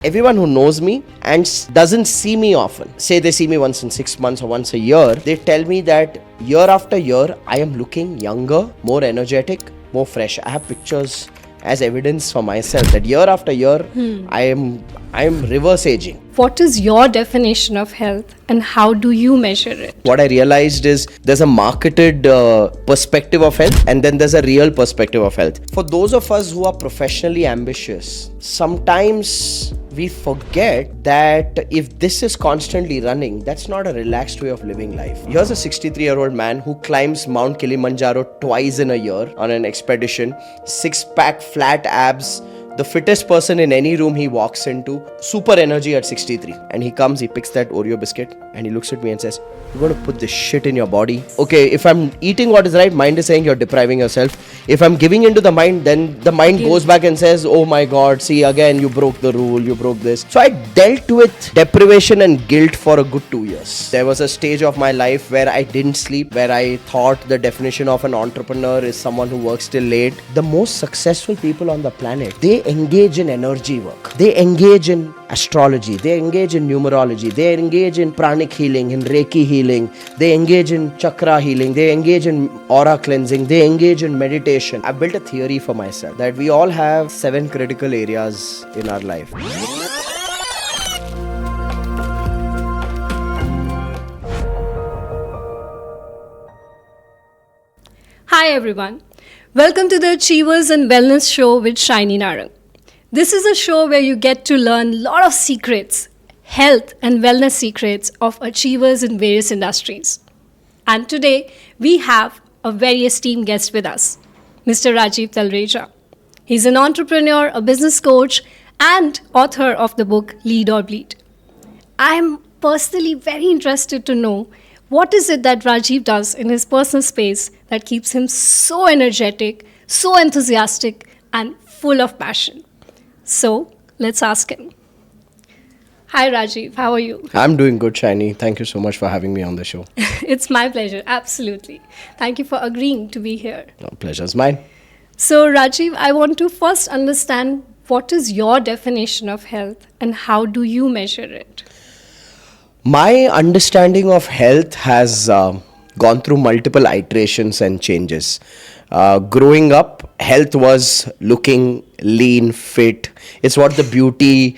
Everyone who knows me and doesn't see me often, say they see me once in 6 months or once a year, they tell me that year after year I am looking younger, more energetic, more fresh. I have pictures as evidence for myself that year after year I am reverse aging. What is your definition of health and how do you measure it? What I realized is there's a marketed perspective of health and then there's a real perspective of health. For those of us who are professionally ambitious, sometimes we forget that if this is constantly running, that's not a relaxed way of living life. Here's a 63-year-old man who climbs Mount Kilimanjaro twice in a year on an expedition, six-pack flat abs, the fittest person in any room he walks into, super energy at 63. And he comes, he picks that Oreo biscuit and he looks at me and says, "You're going to put this shit in your body." Okay, if I'm eating what is right, mind is saying you're depriving yourself. If I'm giving into the mind, then the mind goes back and says, "Oh my God, see again, you broke the rule, you broke this." So I dealt with deprivation and guilt for a good 2 years. There was a stage of my life where I didn't sleep, where I thought the definition of an entrepreneur is someone who works till late. The most successful people on the planet, they engage in energy work. They engage in astrology. They engage in numerology. They engage in pranic healing, in reiki healing. They engage in chakra healing. They engage in aura cleansing. They engage in meditation. I built a theory for myself that we all have 7 critical areas in our life. Hi everyone. Welcome to the Achievers and Wellness Show with Shynee Narang. This is a show where you get to learn a lot of secrets, health and wellness secrets of achievers in various industries. And today we have a very esteemed guest with us, Mr. Rajiv Talreja. He's an entrepreneur, a business coach, and author of the book Lead or Bleed. I am personally very interested to know what is it that Rajiv does in his personal space that keeps him so energetic, so enthusiastic, and full of passion. So, let's ask him. Hi Rajiv, how are you? I'm doing good, Shynee. Thank you so much for having me on the show. It's my pleasure, absolutely. Thank you for agreeing to be here. No, pleasure's mine. So Rajiv, I want to first understand what is your definition of health and how do you measure it? My understanding of health has gone through multiple iterations and changes. Growing up, health was looking lean, fit. It's what the beauty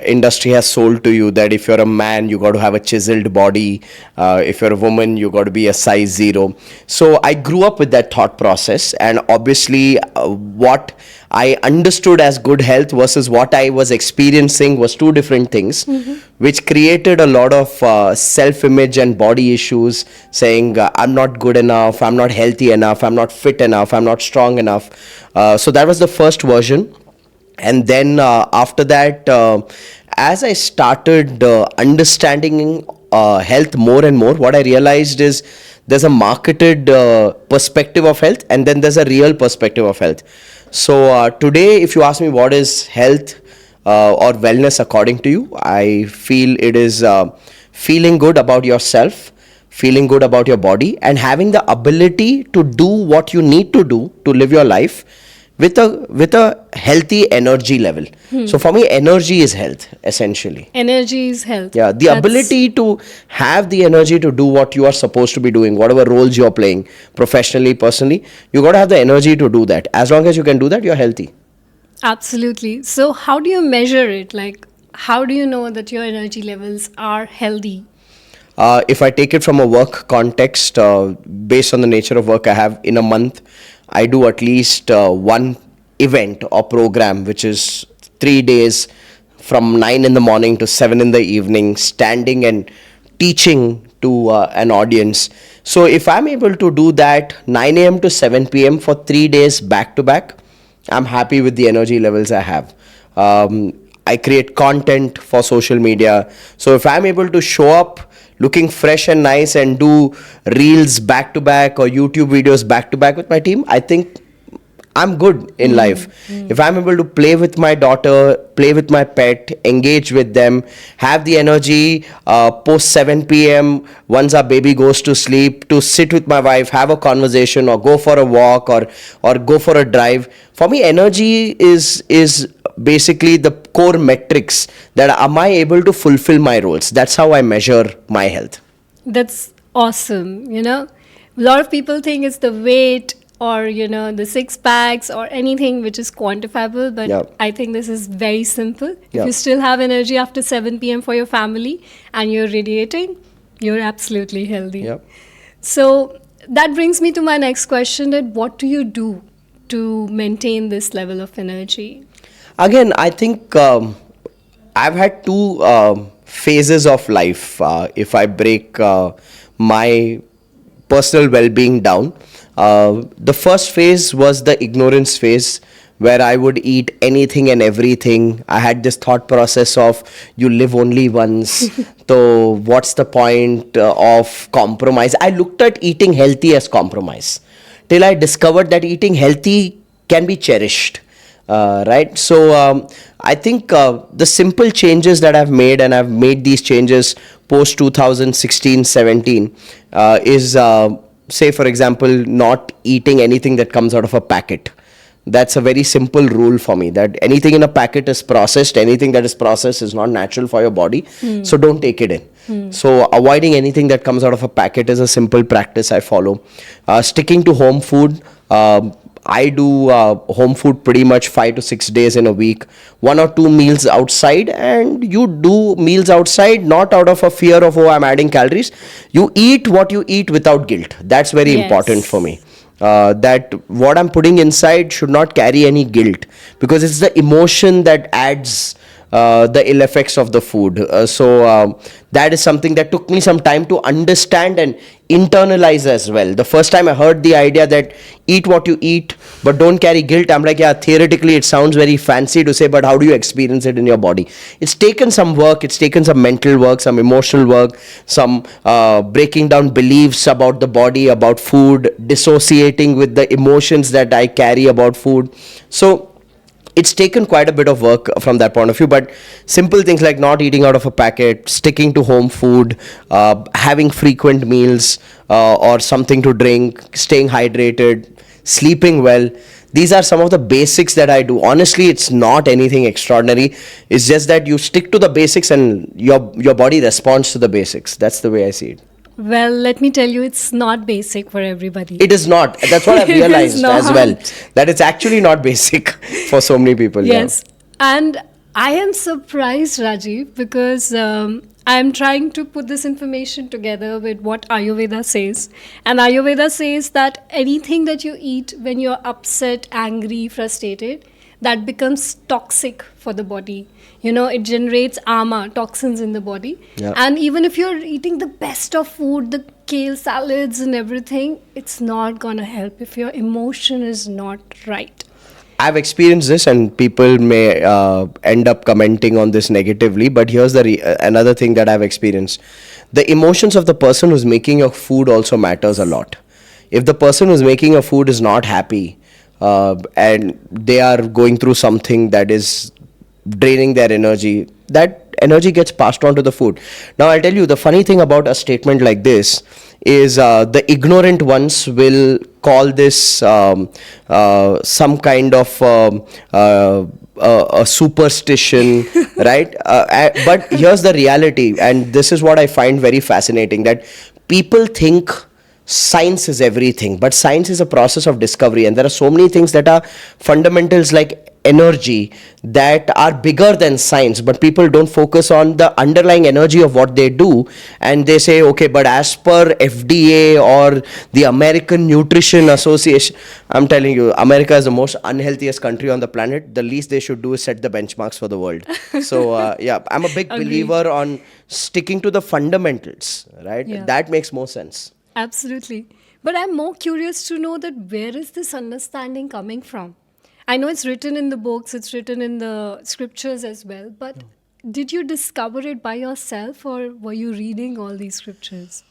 industry has sold to you, that if you're a man, you got to have a chiseled body. If you're a woman, you got to be a size 0. So I grew up with that thought process, and obviously what I understood as good health versus what I was experiencing was two different things, which created a lot of self-image and body issues, saying I'm not good enough, I'm not healthy enough, I'm not fit enough, I'm not strong enough. So that was the first version. And then after that, as I started understanding health more and more, what I realized is there's a marketed perspective of health and then there's a real perspective of health. So today, if you ask me what is health or wellness according to you, I feel it is feeling good about yourself, feeling good about your body, and having the ability to do what you need to do to live your life with a healthy energy level. So for me, energy is health, essentially. Energy is health. Yeah, the ability to have the energy to do what you are supposed to be doing, whatever roles you're playing, professionally, personally, you got to have the energy to do that. As long as you can do that, you're healthy. Absolutely. So how do you measure it? Like, how do you know that your energy levels are healthy? If I take it from a work context, based on the nature of work I have in a month, I do at least one event or program, which is 3 days from 9 in the morning to 7 in the evening, standing and teaching to an audience. So if I'm able to do that 9 a.m. to 7 p.m. for 3 days back to back, I'm happy with the energy levels I have. I create content for social media. So if I'm able to show up looking fresh and nice and do reels back to back or YouTube videos back to back with my team, I think I'm good in life. If I'm able to play with my daughter, play with my pet, engage with them, have the energy post 7 p.m. once our baby goes to sleep, to sit with my wife, have a conversation or go for a walk or go for a drive. For me, energy is basically the core metrics that am I able to fulfill my roles. That's how I measure my health. That's awesome. A lot of people think it's the weight or, the six packs or anything which is quantifiable. But Yeah. I think this is very simple. If Yeah. you still have energy after 7 p.m. for your family and you're radiating, you're absolutely healthy. Yeah. So that brings me to my next question, that what do you do to maintain this level of energy? Again, I think I've had two phases of life. If I break my personal well-being down, the first phase was the ignorance phase, where I would eat anything and everything. I had this thought process of you live only once, so what's the point of compromise? I looked at eating healthy as compromise till I discovered that eating healthy can be cherished. Right, so I think the simple changes that I've made, and I've made these changes post 2016-17, is say for example not eating anything that comes out of a packet. That's a very simple rule for me, that anything in a packet is processed. Anything that is processed is not natural for your body, so don't take it in. So avoiding anything that comes out of a packet is a simple practice I follow. Sticking to home food. I do home food pretty much 5 to 6 days in a week. 1 or 2 meals outside, and you do meals outside not out of a fear of, oh, I'm adding calories. You eat what you eat without guilt. That's very Yes. important for me. That what I'm putting inside should not carry any guilt, because it's the emotion that adds the ill effects of the food. So that is something that took me some time to understand and internalize as well. The first time I heard the idea that eat what you eat but don't carry guilt, I'm like, yeah, theoretically it sounds very fancy to say, but how do you experience it in your body? It's taken some work, it's taken some mental work, some emotional work, some breaking down beliefs about the body, about food, dissociating with the emotions that I carry about food. So it's taken quite a bit of work from that point of view, but simple things like not eating out of a packet, sticking to home food, having frequent meals or something to drink, staying hydrated, sleeping well. These are some of the basics that I do. Honestly, it's not anything extraordinary. It's just that you stick to the basics and your body responds to the basics. That's the way I see it. Well, let me tell you, it's not basic for everybody. It is not. That's what I've It is realized as well. not. That it's actually not basic for so many people. Yes. And I am surprised, Rajiv, because I am trying to put this information together with what Ayurveda says. And Ayurveda says that anything that you eat when you're upset, angry, frustrated, that becomes toxic for the body. It generates ama, toxins in the body. Yeah. And even if you're eating the best of food, the kale salads and everything, it's not going to help if your emotion is not right. I've experienced this, and people may end up commenting on this negatively, but here's the another thing that I've experienced. The emotions of the person who's making your food also matters a lot. If the person who's making your food is not happy and they are going through something that is draining their energy, that energy gets passed on to the food. Now I'll tell you, the funny thing about a statement like this is the ignorant ones will call this some kind of a superstition, right? But here's the reality, and this is what I find very fascinating, that people think science is everything, but science is a process of discovery, and there are so many things that are fundamentals like energy that are bigger than science, but people don't focus on the underlying energy of what they do, and they say, okay, but as per FDA or the American Nutrition Association, I'm telling you, America is the most unhealthiest country on the planet. The least they should do is set the benchmarks for the world. So yeah, I'm a big Agreed. believer on sticking to the fundamentals, right? Yeah. That makes more sense. Absolutely. But I'm more curious to know that where is this understanding coming from? I know it's written in the books, it's written in the scriptures as well, but did you discover it by yourself or were you reading all these scriptures?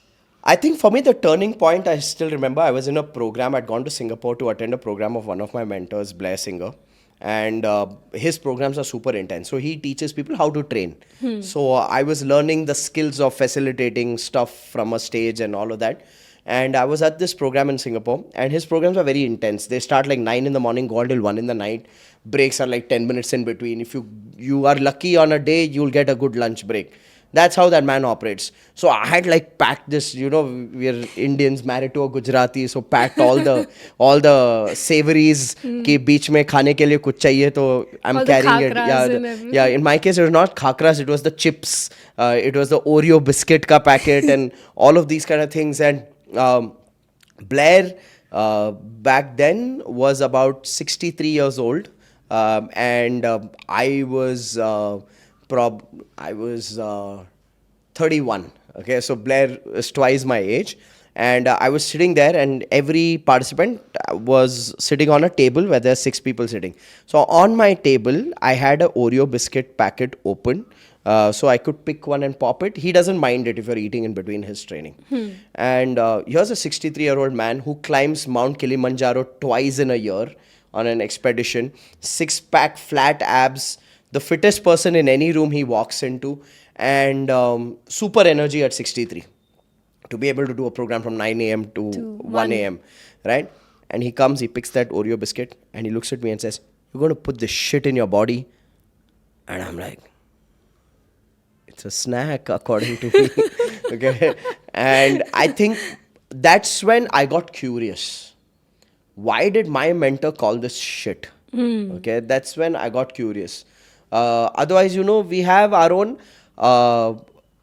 I think for me, the turning point, I still remember, I was in a program. I'd gone to Singapore to attend a program of one of my mentors, Blair Singer. And his programs are super intense. So he teaches people how to train. So I was learning the skills of facilitating stuff from a stage and all of that. And I was at this program in Singapore, and his programs are very intense. They start like 9 in the morning, go until 1 in the night. Breaks are like 10 minutes in between. If you are lucky on a day, you'll get a good lunch break. That's how that man operates. So I had like packed this, we're Indians married to a Gujarati, so packed all the savories के बीच में खाने के लिए कुछ चाहिए तो I'm All the carrying it. khakras and Yeah, everything. in my case it was not khakras, it was the chips, it was the Oreo biscuit ka packet and all of these kind of things. And Blair back then was about 63 years old, and I was 31. Okay, so Blair is twice my age. And I was sitting there, and every participant was sitting on a table where there are 6 people sitting. So on my table, I had a Oreo biscuit packet open, so I could pick one and pop it. He doesn't mind it if you're eating in between his training. And here's a 63-year-old man who climbs Mount Kilimanjaro twice in a year on an expedition, six-pack flat abs, the fittest person in any room he walks into, and super energy at 63 to be able to do a program from 9 a.m. to 1 a.m., right? And he comes, he picks that Oreo biscuit, and he looks at me and says, "You're going to put this shit in your body?" And I'm like, it's a snack according to me. Okay. And I think that's when I got curious. Why did my mentor call this shit? Okay, that's when I got curious. Otherwise, we have our own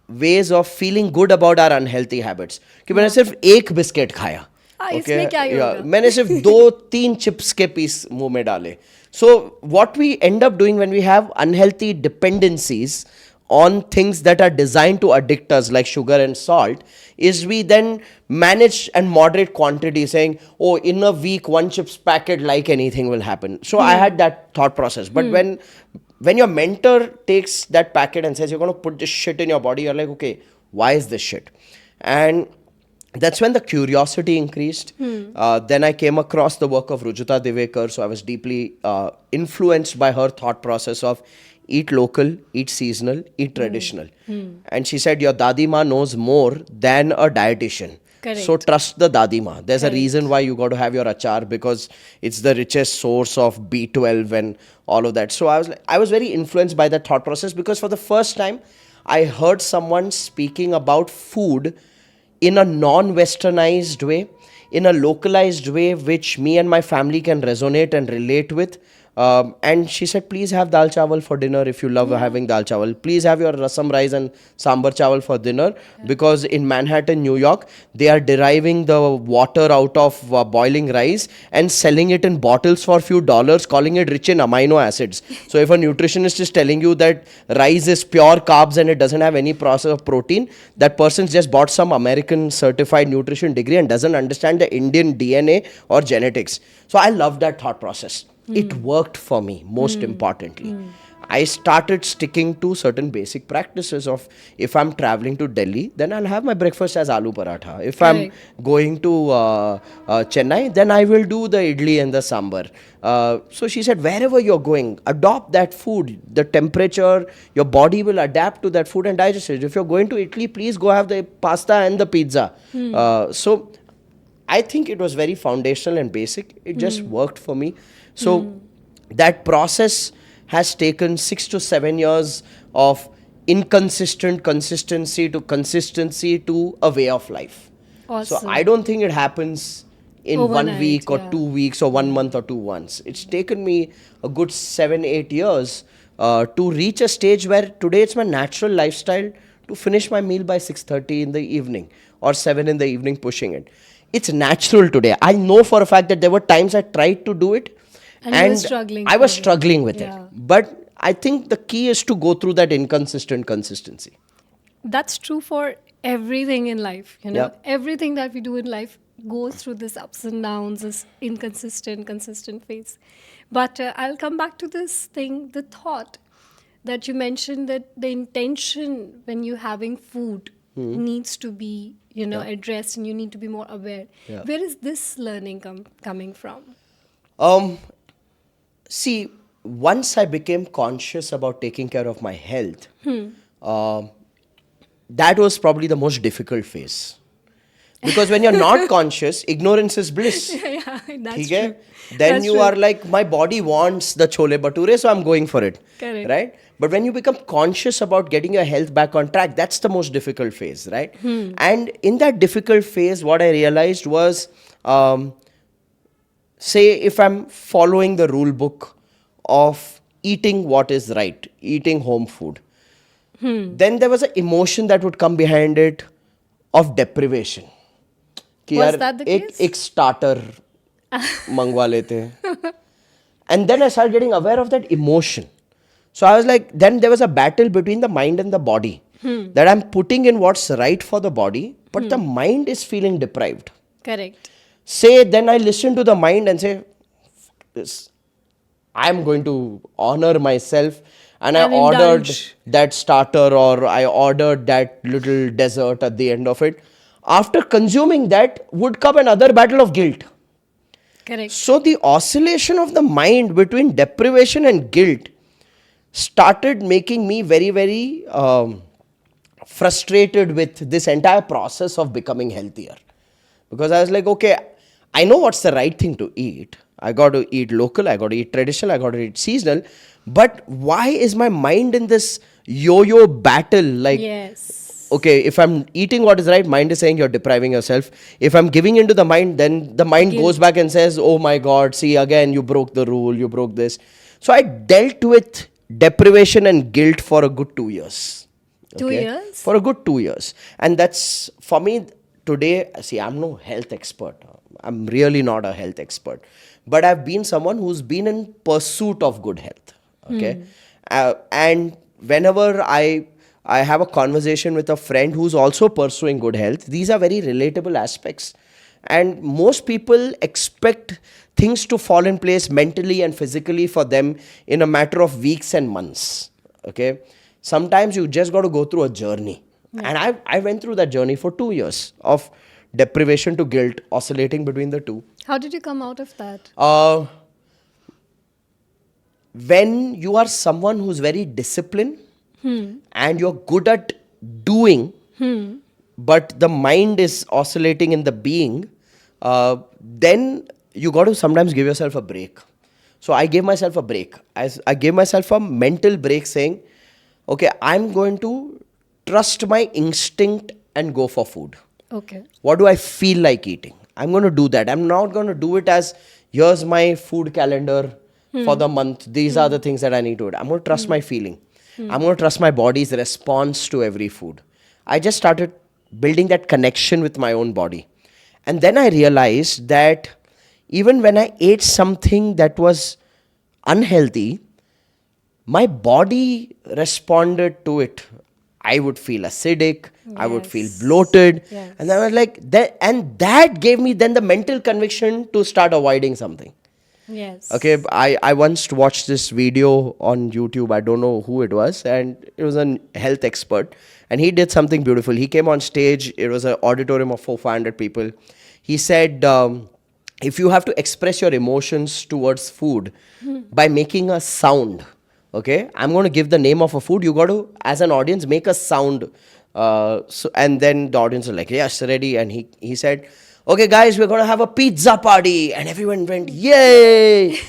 ways of feeling good about our unhealthy habits. कि मैंने सिर्फ एक biscuit खाया, इसमें क्या ही होगा? मैंने सिर्फ 2-3 चिप्स के पीस मुंह में डाले. So what we end up doing when we have unhealthy dependencies on things that are designed to addict us, like sugar and salt, is we then manage and moderate quantity, saying, oh, in a week, 1 chips packet, like anything will happen. So I had that thought process. But when your mentor takes that packet and says, you're going to put this shit in your body, you're like, okay, why is this shit? And that's when the curiosity increased. Then I came across the work of Rujuta Divekar, so I was deeply influenced by her thought process of eat local, eat seasonal, eat traditional. And she said, your dadima knows more than a dietitian. Correct. So trust the dadima. There's a reason why you got to have your achar, because it's the richest source of B12 and all of that. So I was very influenced by that thought process, because for the first time I heard someone speaking about food in a non-westernized way, in a localized way, which me and my family can resonate and relate with. And she said, please have dal chawal for dinner if you love having dal chawal. Please have your rasam rice and sambar chawal for dinner, because in Manhattan, New York, they are deriving the water out of boiling rice and selling it in bottles for a few dollars, calling it rich in amino acids. So if a nutritionist is telling you that rice is pure carbs and it doesn't have any process of protein, that person's just bought some American certified nutrition degree and doesn't understand the Indian DNA or genetics. So I love that thought process. It worked for me, most importantly. I started sticking to certain basic practices of, if I'm traveling to Delhi, then I'll have my breakfast as aloo paratha. If I'm going to Chennai, then I will do the idli and the sambar. So she said, wherever you're going, adopt that food. The temperature, your body will adapt to that food and digest it. If you're going to Italy, please go have the pasta and the pizza. So I think it was very foundational and basic. It just worked for me. So that process has taken 6 to 7 years of inconsistent consistency to a way of life. Awesome. So I don't think it happens in Overnight, 1 week or yeah. 2 weeks or 1 month or 2 months. It's taken me a good 7-8 years to reach a stage where today it's my natural lifestyle to finish my meal by 6:30 in the evening or 7 in the evening, pushing it. It's natural today. I know for a fact that there were times I tried to do it, And you were struggling I was for it. struggling with Yeah. it. But I think the key is to go through that inconsistent consistency. That's true for everything in life, Yeah. Everything that we do in life goes through this ups and downs, this consistent phase. But I'll come back to this thing, the thought that you mentioned, that the intention when you're having food needs to be, addressed, and you need to be more aware. Yeah. Where is this learning coming from? See, once I became conscious about taking care of my health, that was probably the most difficult phase. Because when you're not conscious, ignorance is bliss. Yeah, that's ठीक है? true. Then That's you true. are like, my body wants the chole bhature, so I'm going for it. Correct. Right? But when you become conscious about getting your health back on track, that's the most difficult phase, right? And in that difficult phase, what I realized was, say, if I'm following the rule book of eating what is right, eating home food, then there was an emotion that would come behind it of deprivation. कि Was यार that the एक case? एक starter मंगवा लेते हैं. And then I started getting aware of that emotion. So I was like, then there was a battle between the mind and the body. That I'm putting in what's right for the body, but the mind is feeling deprived. Correct. Say, then I listen to the mind and say, "F- this. I'm going to honor myself. And I And ordered indulge. that starter, or I ordered that little dessert at the end of it. After consuming that would come another battle of guilt. Correct. So the oscillation of the mind between deprivation and guilt started making me very, very frustrated with this entire process of becoming healthier. Because I was like, okay, I know what's the right thing to eat. I got to eat local, I got to eat traditional, I got to eat seasonal. But why is my mind in this yo-yo battle? Like, Yes. okay, if I'm eating what is right, mind is saying you're depriving yourself. If I'm giving into the mind, then the mind goes back and says, oh my God, see, again, you broke the rule, you broke this. So I dealt with deprivation and guilt for a good 2 years. 2 years? For a good 2 years. And that's, for me, today, see, I'm no health expert. I'm really not a health expert. But I've been someone who's been in pursuit of good health. Okay. And whenever I have a conversation with a friend who's also pursuing good health, these are very relatable aspects. And most people expect things to fall in place mentally and physically for them in a matter of weeks and months. Okay. Sometimes you just got to go through a journey. And I went through that journey for 2 years of deprivation to guilt, oscillating between the two. How did you come out of that? When you are someone who's very disciplined and you're good at doing, but the mind is oscillating in the being, then you got to sometimes give yourself a break. So I gave myself a break. I gave myself a mental break saying, okay, I'm going to trust my instinct and go for food. Okay. What do I feel like eating? I'm going to do that. I'm not going to do it as, here's my food calendar for the month. These are the things that I need to eat. I'm going to trust my feeling. I'm going to trust my body's response to every food. I just started building that connection with my own body. And then I realized that even when I ate something that was unhealthy, my body responded to it. I would feel acidic, I would feel Yes. bloated. Yes. And then I was like, that gave me then the mental conviction to start avoiding something. Yes. Okay, I once watched this video on YouTube. I don't know who it was, and it was a health expert, and he did something beautiful. He came on stage. It was an auditorium of 400-500 people. He said, if you have to express your emotions towards food by making a sound, okay, I'm going to give the name of a food. You got to, as an audience, make a sound. And then the audience was like, yes, ready. And he said, okay, guys, we're going to have a pizza party. And everyone went, yay.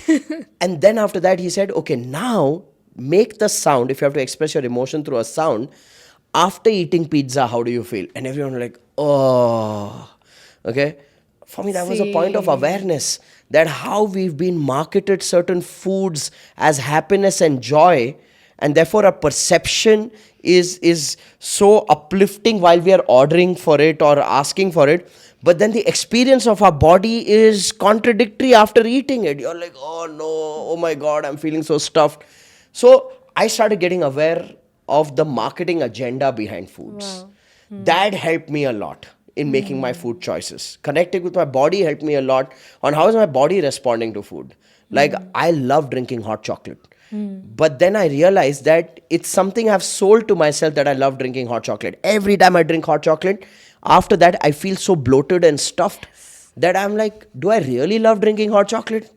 And then after that, he said, okay, now make the sound. If you have to express your emotion through a sound, after eating pizza, how do you feel? And everyone was like, oh, okay. For me, that was a point of See. awareness that how we've been marketed certain foods as happiness and joy, and therefore our perception is so uplifting while we are ordering for it or asking for it, but then the experience of our body is contradictory after eating it. You're like, oh no, oh my God, I'm feeling so stuffed. So I started getting aware of the marketing agenda behind foods. That helped me a lot in making my food choices. Connecting with my body helped me a lot on how is my body responding to food. Like, I love drinking hot chocolate. But then I realized that it's something I've sold to myself that I love drinking hot chocolate. Every time I drink hot chocolate, after that, I feel so bloated and stuffed that I'm like, do I really love drinking hot chocolate?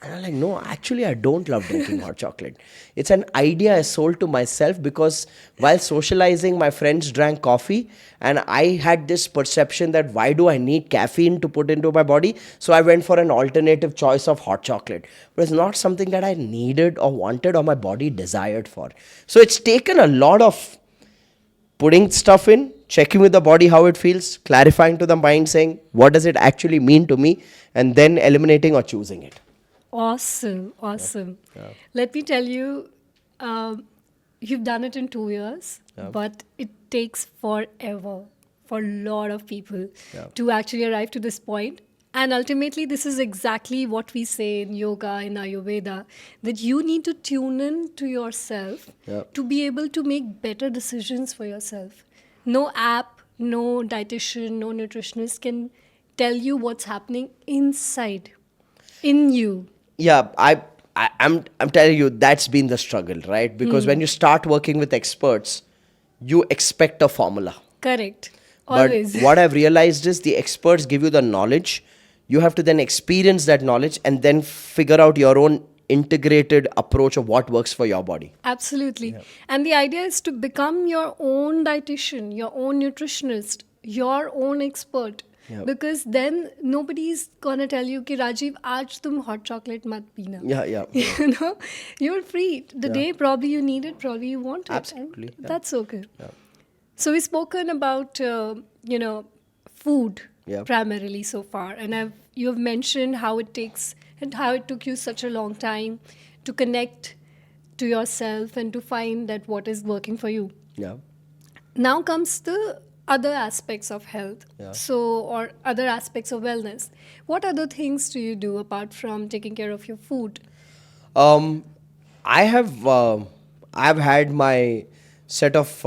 And I'm like, no, actually, I don't love drinking hot chocolate. It's an idea I sold to myself because while socializing, my friends drank coffee, and I had this perception that why do I need caffeine to put into my body? So I went for an alternative choice of hot chocolate. But it's not something that I needed or wanted or my body desired for. So it's taken a lot of putting stuff in, checking with the body how it feels, clarifying to the mind, saying, what does it actually mean to me? And then eliminating or choosing it. Awesome, awesome. Let me tell you, you've done it in 2 years, but it takes forever for a lot of people to actually arrive to this point. And ultimately, this is exactly what we say in yoga, in Ayurveda, that you need to tune in to yourself to be able to make better decisions for yourself. No app, no dietitian, no nutritionist can tell you what's happening inside, in you. Yeah, I'm telling you, that's been the struggle, right? Because when you start working with experts, you expect a formula. Correct. But Always. what I've realized is the experts give you the knowledge. You have to then experience that knowledge and then figure out your own integrated approach of what works for your body. Absolutely. And the idea is to become your own dietitian, your own nutritionist, your own expert. Because then nobody's gonna tell you कि राजीव आज तुम hot chocolate मत पीना. Yeah. You know, you're free. The day probably you need it, probably you want it. Absolutely, And yeah. that's okay. So we've spoken about food primarily so far, and you have mentioned how it takes and how it took you such a long time to connect to yourself and to find that what is working for you. Yeah. Now comes the other aspects of health, or other aspects of wellness. What other things do you do apart from taking care of your food? I've had my set of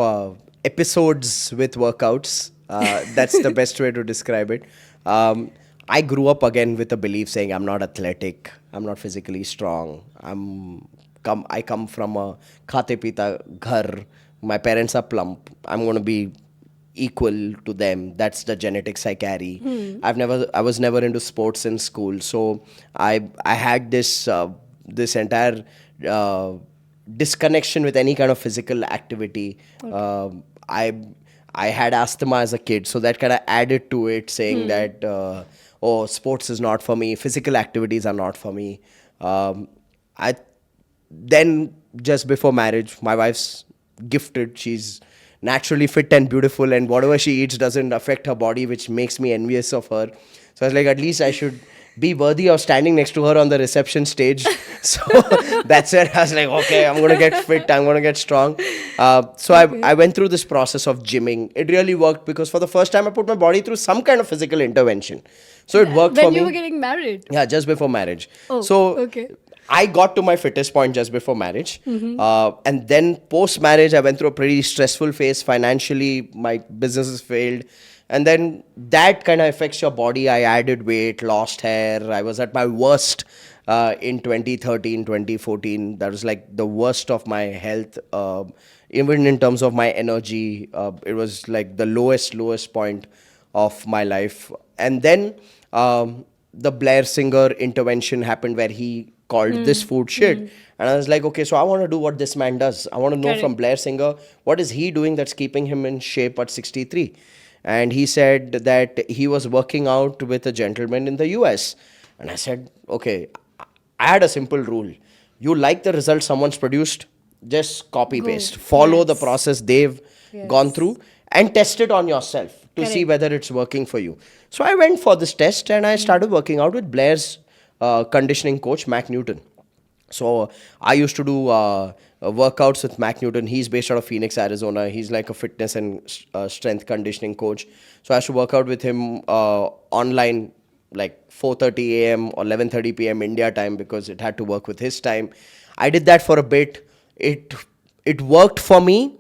episodes with workouts. That's the best way to describe it. I grew up again with a belief saying I'm not athletic, I'm not physically strong. I come from a khate pita ghar. My parents are plump. I'm going to be equal to them. That's the genetics I carry. I was never into sports in school, so I had this entire disconnection with any kind of physical activity. I had asthma as a kid, so that kind of added to it, saying that sports is not for me, physical activities are not for me. I then just before marriage, my wife's gifted. She's naturally fit and beautiful, and whatever she eats doesn't affect her body, which makes me envious of her. So I was like, at least I should be worthy of standing next to her on the reception stage. So that's where I was like, okay, I'm going to get fit, I'm going to get strong. I went through this process of gymming. It really worked because for the first time I put my body through some kind of physical intervention. So it worked for me. When you were getting married? Yeah, just before marriage. Oh, so okay. I got to my fittest point just before marriage. And then post marriage, I went through a pretty stressful phase. Financially, my businesses failed. And then that kind of affects your body. I added weight, lost hair. I was at my worst in 2013, 2014. That was like the worst of my health. Even in terms of my energy, it was like the lowest point of my life. And then the Blair Singer intervention happened where he called this food shit. And I was like, okay, so I want to do what this man does. I want to know Correct. from Blair Singer, what is he doing that's keeping him in shape at 63? And he said that he was working out with a gentleman in the US. And I said, okay, I had a simple rule. You like the result someone's produced, just copy paste. Follow the process they've gone through and test it on yourself to see whether it's working for you. So I went for this test and I started working out with Blair's conditioning coach, Mac Newton. So I used to do workouts with Mac Newton. He's based out of Phoenix, Arizona. He's like a fitness and strength conditioning coach. So I used to work out with him online, like 4:30 a.m. or 11:30 p.m. India time, because it had to work with his time. I did that for a bit. It worked for me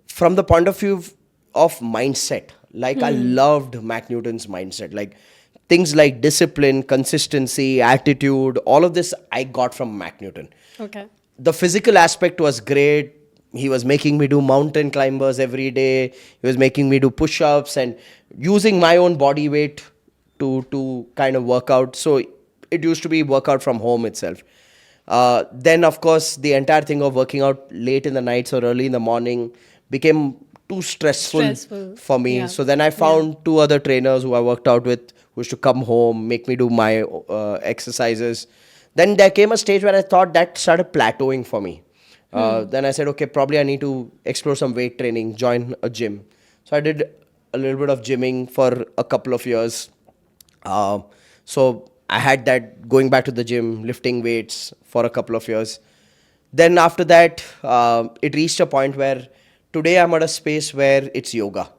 from the point of view of mindset. Like I loved Mac Newton's mindset. Like things like discipline, consistency, attitude, all of this I got from Mac Newton. Okay. The physical aspect was great. He was making me do mountain climbers every day. He was making me do push-ups and using my own body weight to kind of work out. So it used to be workout from home itself. Then, of course, the entire thing of working out late in the nights or early in the morning became too stressful for me. Yeah. So then I found two other trainers who I worked out with, who used to come home, make me do my exercises. Then there came a stage where I thought that started plateauing for me. Then I said, okay, probably I need to explore some weight training, join a gym. So I did a little bit of gymming for a couple of years. So I had that going back to the gym, lifting weights for a couple of years. Then after that, it reached a point where today I'm at a space where it's yoga.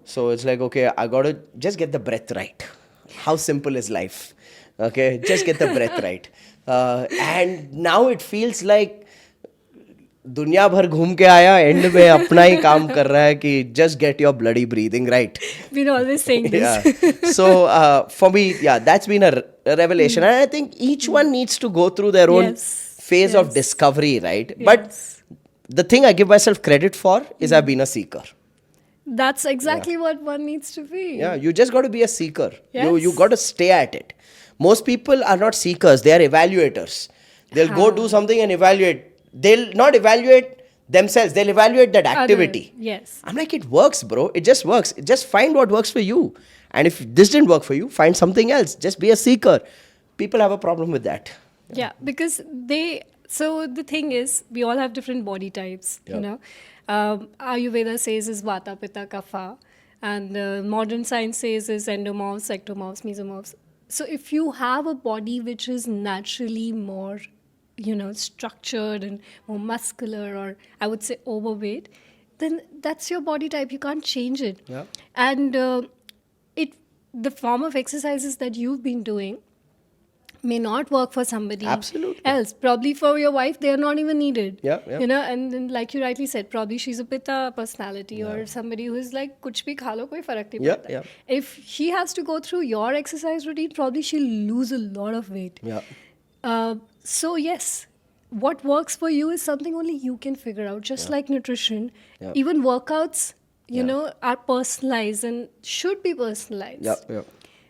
So it's like, okay, I got to just get the breath right. How simple is life? Okay, just get the breath right. And now it feels like दुनिया भर घूम के आया and में अपना ही काम कर रहा है कि just get your bloody breathing right. Been always saying this. Yeah. So for me, yeah, that's been a revelation, and I think each one needs to go through their own phase of discovery, right? But the thing I give myself credit for is I've been a seeker. That's exactly what one needs to be. Yeah, you just got to be a seeker. Yes. You got to stay at it. Most people are not seekers; they are evaluators. They'll go do something and evaluate. They'll not evaluate themselves. They'll evaluate that activity. Yes. I'm like, it works, bro. It just works. Just find what works for you. And if this didn't work for you, find something else. Just be a seeker. People have a problem with that. Yeah, because so the thing is, we all have different body types, you know. Ayurveda says is Vata, Pitta, Kapha. And modern science says is endomorphs, ectomorphs, mesomorphs. So if you have a body which is naturally more, you know, structured and more muscular, or I would say overweight, then that's your body type. You can't change it. Yeah. And the form of exercises that you've been doing may not work for somebody Absolutely. else. Probably for your wife, they are not even needed. Yeah, yeah. You know, and then like you rightly said, probably she's a pitta personality or somebody who is like, kuch bhi kha lo, koi farak nahi Yeah, padta. yeah. If she has to go through your exercise routine, probably she'll lose a lot of weight. Yeah. So yes, what works for you is something only you can figure out. Just like nutrition, even workouts, you know, are personalized and should be personalized. Yeah. Yeah.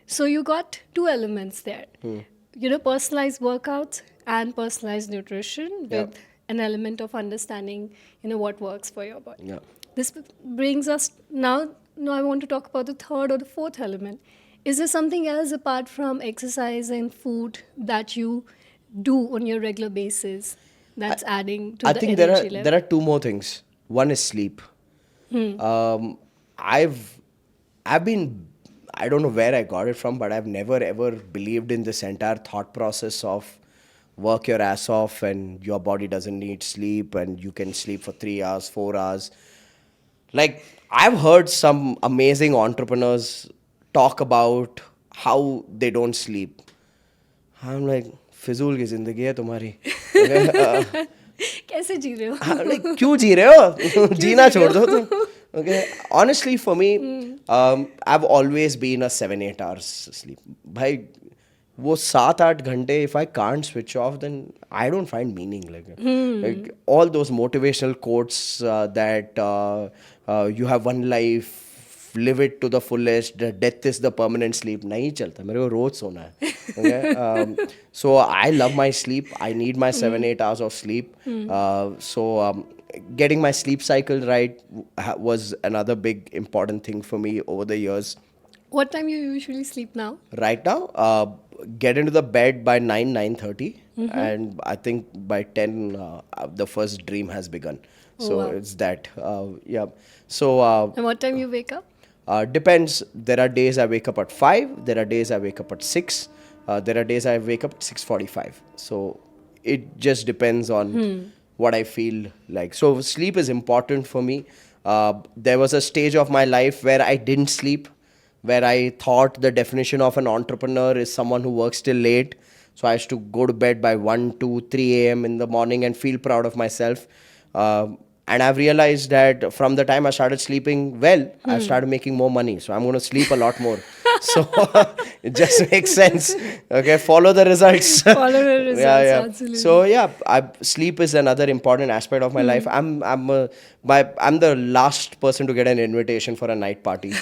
So you got two elements there. You know, personalized workouts and personalized nutrition with an element of understanding, you know, what works for your body. Yeah. This brings us now I want to talk about the third or the fourth element. Is there something else apart from exercise and food that you do on your regular basis that's adding to I the think energy level? there are two more things. One is sleep. I've been, I don't know where I got it from, but I've never ever believed in this entire thought process of work your ass off and your body doesn't need sleep and you can sleep for 3 hours, 4 hours. Like, I've heard some amazing entrepreneurs talk about how they don't sleep. I'm like, फिजूल की जिंदगी है तुम्हारी. कैसे जी रहे हो? Like, क्यों जी रहे हो? जीना छोड़ दो तुम. Okay. Honestly, for me, I've always been a 7-8 hours sleep. भाई वो 7-8 घंटे, if I can't switch off, then I don't find meaning. Like all those motivational quotes that you have one life, live it to the fullest, death is the permanent sleep. नहीं चलता, मेरे को रोज सोना है. Okay? So I love my sleep. I need my 7-8 hours of sleep. So getting my sleep cycle right was another big important thing for me over the years. What time you usually sleep now? Right now, get into the bed by 9:30, and I think by 10 the first dream has begun. So it's that. Yeah. So And what time you wake up? depends. There are days I wake up at 5. There are days I wake up at 6. There are days I wake up at 6:45. So it just depends on what I feel like. So sleep is important for me. There was a stage of my life where I didn't sleep, where I thought the definition of an entrepreneur is someone who works till late. So I used to go to bed by 1, 2, 3 a.m. in the morning and feel proud of myself. And I've realized that from the time I started sleeping well, I've started making more money. So I'm going to sleep a lot more. So it just makes sense. Okay, follow the results. Follow the results, absolutely. So sleep is another important aspect of my life. I'm the last person to get an invitation for a night party.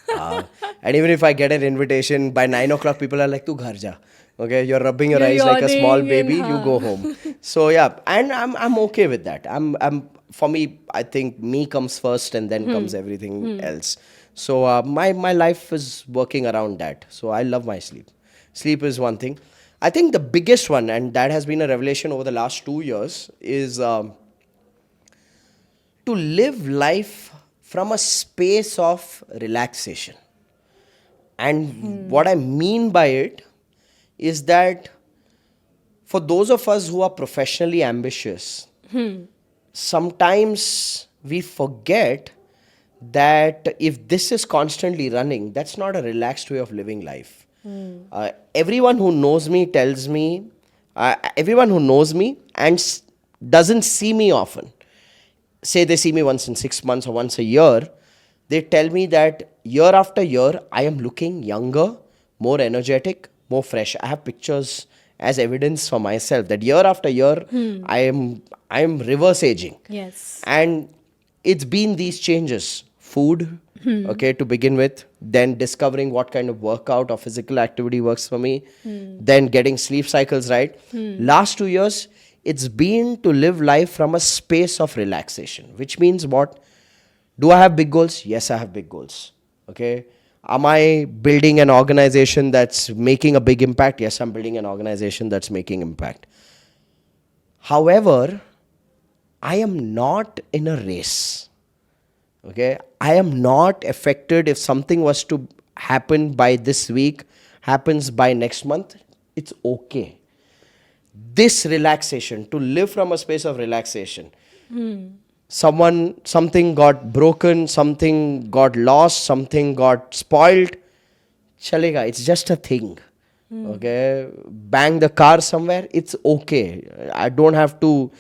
And even if I get an invitation by 9 o'clock, people are like, "Tu ghar ja." Okay, you're rubbing your You're eyes like a small yawning and baby, you go home. So yeah, and I'm okay with that. I'm for me, I think me comes first and then comes everything else. So my life is working around that. So I love my sleep. Sleep is one thing. I think the biggest one, and that has been a revelation over the last 2 years, is to live life from a space of relaxation. And what I mean by it is that for those of us who are professionally ambitious, sometimes we forget that if this is constantly running, that's not a relaxed way of living life. Everyone who knows me tells me, everyone who knows me and doesn't see me often, say they see me once in 6 months or once a year, they tell me that year after year, I am looking younger, more energetic, more fresh. I have pictures as evidence for myself that year after year, I am reverse aging. Yes. And it's been these changes. Food, okay, to begin with, then discovering what kind of workout or physical activity works for me, then getting sleep cycles right. Last 2 years, it's been to live life from a space of relaxation, which means what? Do I have big goals? Yes, I have big goals. Okay. Am I building an organization that's making a big impact? Yes, I'm building an organization that's making impact. However, I am not in a race. Okay. I am not affected if something was to happen by this week, happens by next month. It's okay. This relaxation, to live from a space of relaxation. Something got broken, something got lost, something got spoiled. Chalega, it's just a thing. Okay, bang the car somewhere, it's okay. I don't have to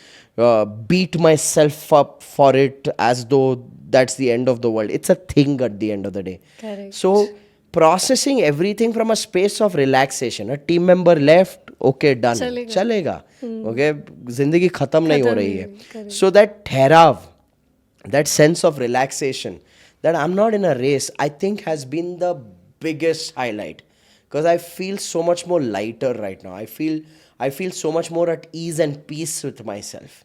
beat myself up for it as though that's the end of the world. It's a thing at the end of the day. Correct. So processing everything from a space of relaxation. A team member left, okay, done. चलेगा. चलेगा. Okay, जिंदगी खत्म नहीं हो खत्म रही नहीं है. हुई, correct. So that therav, that sense of relaxation, that I'm not in a race, I think has been the biggest highlight, because I feel so much more lighter right now. I feel so much more at ease and peace with myself.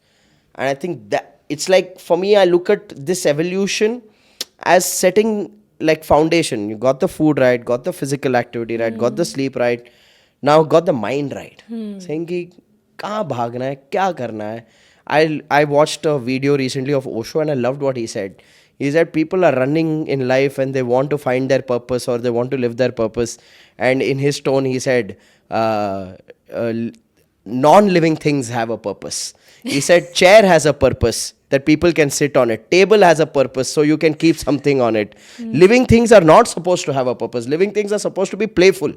And I think that it's like, for me, I look at this evolution as setting like foundation. You got the food right, got the physical activity right, got the sleep right, now got the mind right. Saying कि कहाँ भागना है, क्या करना है. I watched a video recently of Osho and I loved what he said. He said people are running in life and they want to find their purpose or they want to live their purpose. And in his tone, he said, uh, non-living things have a purpose. He said chair has a purpose that people can sit on it. Table has a purpose so you can keep something on it. Living things are not supposed to have a purpose. Living things are supposed to be playful.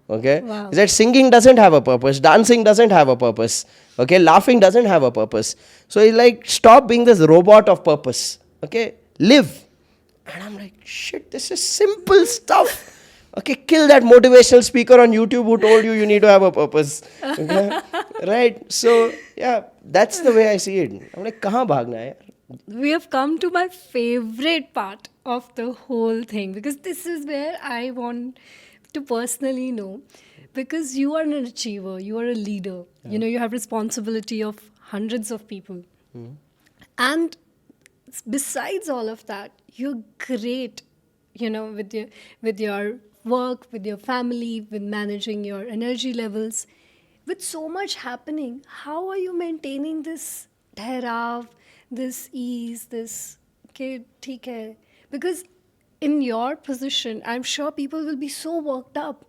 Okay. Wow. He said singing doesn't have a purpose. Dancing doesn't have a purpose. Okay. Laughing doesn't have a purpose. So he's like, stop being this robot of purpose. Okay. Live. And I'm like, shit, this is simple stuff. Okay, kill that motivational speaker on YouTube who told you need to have a purpose. Okay? Right? So, yeah, that's the way I see it. I'm like, kahan bhagna hai yaar? We have come to my favorite part of the whole thing, because this is where I want to personally know, because you are an achiever, you are a leader, you know, you have responsibility of hundreds of people. And besides all of that, you're great, you know, with your work, with your family, with managing your energy levels. With so much happening, how are you maintaining this ठहराव, this ease, this okay, ठीक है? Because in your position, I'm sure people will be so worked up.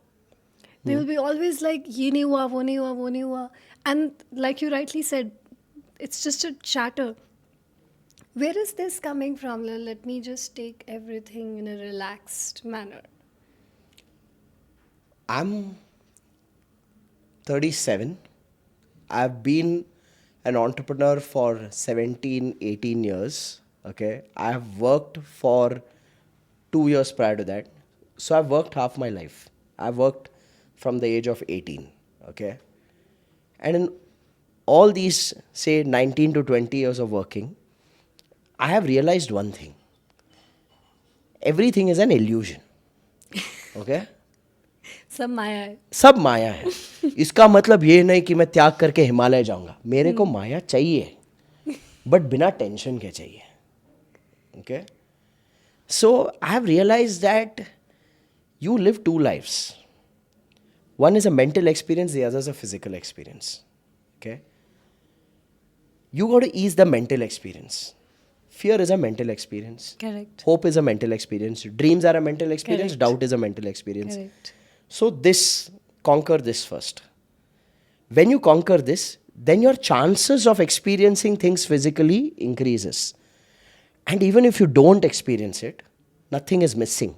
They will be always like, ये नहीं हुआ, वो नहीं हुआ, वो नहीं हुआ. And like you rightly said, it's just a chatter. Where is this coming from? Let me just take everything in a relaxed manner. I'm 37. I've been an entrepreneur for 17, 18 years. Okay. I have worked for 2 years prior to that. So I've worked half my life. I've worked from the age of 18. Okay. And in all these, say, 19 to 20 years of working, I have realized one thing. Everything is an illusion. Okay. सब माया है. सब माया है. इसका मतलब ये नहीं कि मैं त्याग करके हिमालय जाऊंगा. मेरे को माया चाहिए, बट बिना टेंशन के चाहिए. Okay, so I have realised that you live two lives. One is a mental experience, the other is a physical experience. Okay? You got to ease the mental experience. Fear is a mental experience. Correct. Hope is a mental experience. Dreams are a mental experience. Correct. Doubt is a mental experience. Correct. So conquer this first. When you conquer this, then your chances of experiencing things physically increases. And even if you don't experience it, nothing is missing.